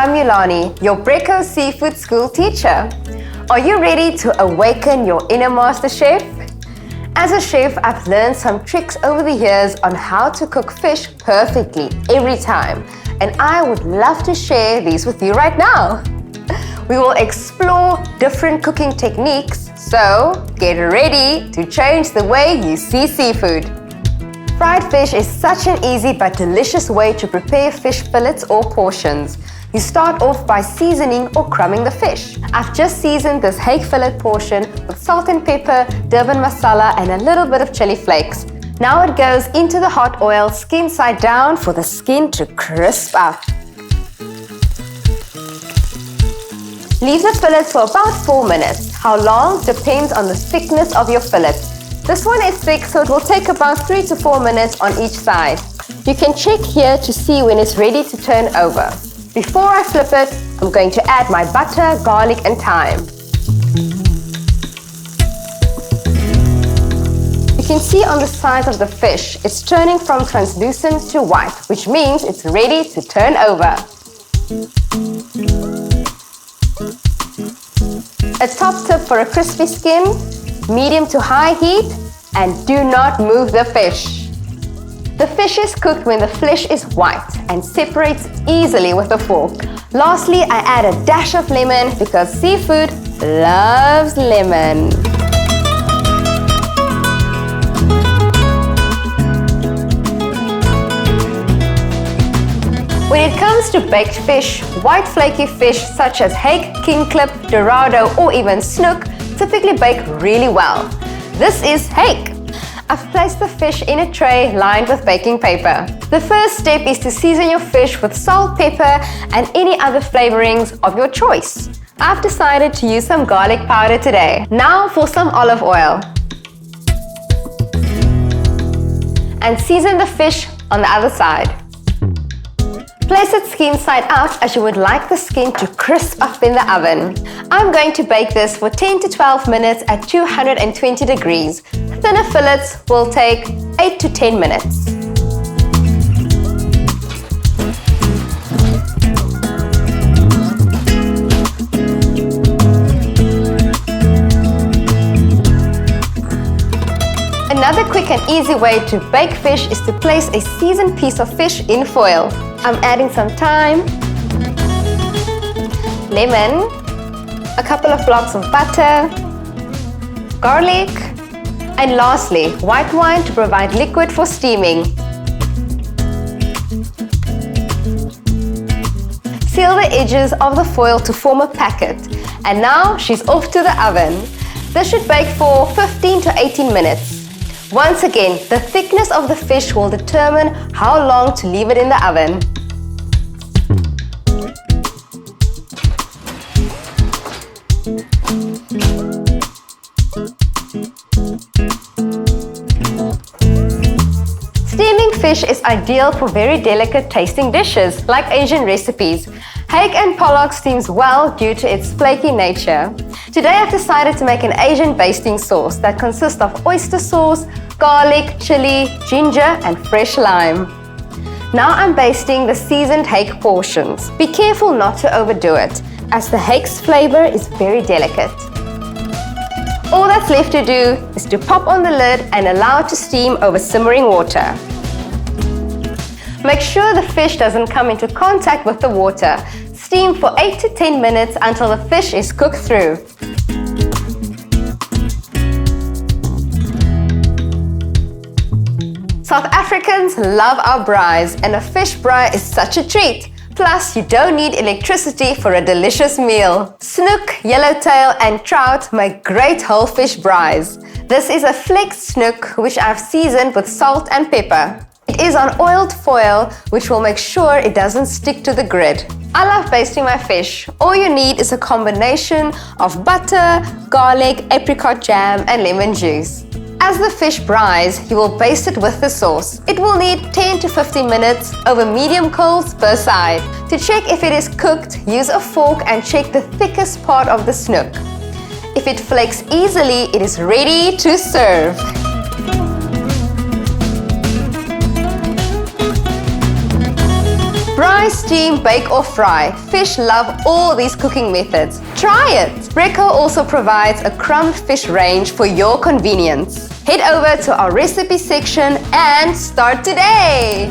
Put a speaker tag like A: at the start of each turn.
A: I'm Yulani, your Breco Seafood School teacher. Are you ready to awaken your inner master chef? As a chef, I've learned some tricks over the years on how to cook fish perfectly every time, and I would love to share these with you right now. We will explore different cooking techniques, so get ready to change the way you see seafood. Fried fish is such an easy but delicious way to prepare fish fillets or portions. You start off by seasoning or crumbing the fish. I've just seasoned this hake fillet portion with salt and pepper, Durban masala and a little bit of chili flakes. Now it goes into the hot oil, skin side down for the skin to crisp up. Leave the fillets for about 4 minutes. How long depends on the thickness of your fillet. This one is thick, so it will take about 3 to 4 minutes on each side. You can check here to see when it's ready to turn over. Before I flip it, I'm going to add my butter, garlic and thyme. You can see on the sides of the fish, it's turning from translucent to white, which means it's ready to turn over. A top tip for a crispy skin: medium to high heat, and do not move the fish. The fish is cooked when the flesh is white and separates easily with a fork. Lastly, I add a dash of lemon because seafood loves lemon. When it comes to baked fish, white flaky fish such as hake, kingklip, dorado or even snook typically bake really well. This is hake. I've placed the fish in a tray lined with baking paper. The first step is to season your fish with salt, pepper and any other flavorings of your choice. I've decided to use some garlic powder today. Now for some olive oil. And season the fish on the other side. Place it skin side out as you would like the skin to crisp up in the oven. I'm going to bake this for 10 to 12 minutes at 220 degrees. Thinner fillets will take 8 to 10 minutes. Another quick and easy way to bake fish is to place a seasoned piece of fish in foil. I'm adding some thyme, lemon, a couple of blocks of butter, garlic, and lastly, white wine to provide liquid for steaming. Seal the edges of the foil to form a packet. And now she's off to the oven. This should bake for 15 to 18 minutes. Once again, the thickness of the fish will determine how long to leave it in the oven. Steaming fish is ideal for very delicate tasting dishes like Asian recipes. Hake and pollock steams well due to its flaky nature. Today I've decided to make an Asian basting sauce that consists of oyster sauce, garlic, chili, ginger and fresh lime. Now I'm basting the seasoned hake portions. Be careful not to overdo it, as the hake's flavor is very delicate. All that's left to do is to pop on the lid and allow it to steam over simmering water. Make sure the fish doesn't come into contact with the water. Steam for 8 to 10 minutes until the fish is cooked through. South Africans love our braais, and a fish braai is such a treat. Plus, you don't need electricity for a delicious meal. Snook, yellowtail and trout make great whole fish braais. This is a flaked snook which I've seasoned with salt and pepper. It is on oiled foil, which will make sure it doesn't stick to the grid. I love basting my fish. All you need is a combination of butter, garlic, apricot jam and lemon juice. As the fish braais, you will baste it with the sauce. It will need 10 to 15 minutes over medium coals per side. To check if it is cooked, use a fork and check the thickest part of the snook. If it flakes easily, it is ready to serve. Braai, steam, bake or fry. Fish love all these cooking methods. Try it! Breco also provides a crumbed fish range for your convenience. Head over to our recipe section and start today!